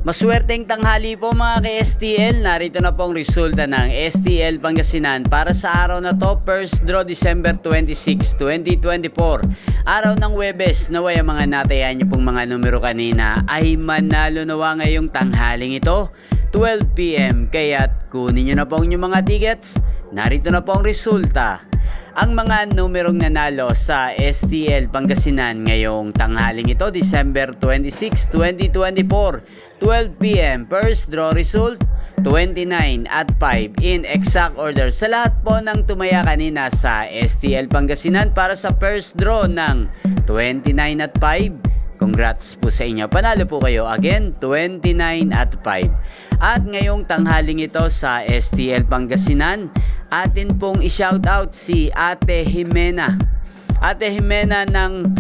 Maswerteng tanghali po mga ka-STL. Narito na pong resulta ng STL Pangasinan para sa araw na to, first draw December 26, 2024. Araw ng Huwebes. Naway ang mga natayan nyo pong mga numero kanina ay manalo nawa ngayong tanghaling ito, 12 PM. Kaya't kunin nyo na po yung mga tickets. Narito na po ang resulta. Ang mga numerong nanalo sa STL Pangasinan ngayong tanghaling ito, December 26, 2024, 12 PM. First draw result, 29 at 5 in exact order. Sa lahat po ng tumaya kanina sa STL Pangasinan para sa first draw ng 29 at 5, congrats po sa inyo. Panalo po kayo. Again, 29 at 5. At ngayong tanghaling ito sa STL Pangasinan, atin pong i-shoutout si Ate Jimena. Ate Jimena ng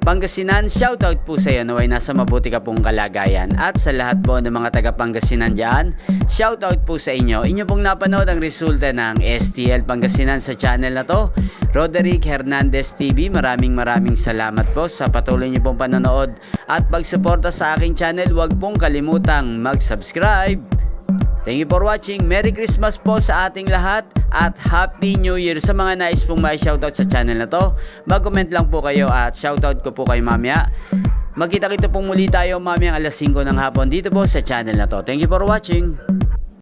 Pangasinan, shoutout po sa iyo. Naway nasa mabuti ka pong kalagayan. At sa lahat po ng mga taga Pangasinan dyan, shoutout po sa inyo. Inyo pong napanood ang resulta ng STL Pangasinan sa channel na to, Roderick Hernandez TV. Maraming salamat po sa patuloy niyo pong panonood at pagsuporta sa aking channel. Huwag pong kalimutang mag-subscribe. Thank you for watching. Merry Christmas po sa ating lahat at Happy New Year. Sa mga nais pong ma-shoutout sa channel na to, mag-comment lang po kayo at shoutout ko po kayo mamaya. Magkita-kita pong muli tayo mamayang alas 5 ng hapon dito po sa channel na to. Thank you for watching.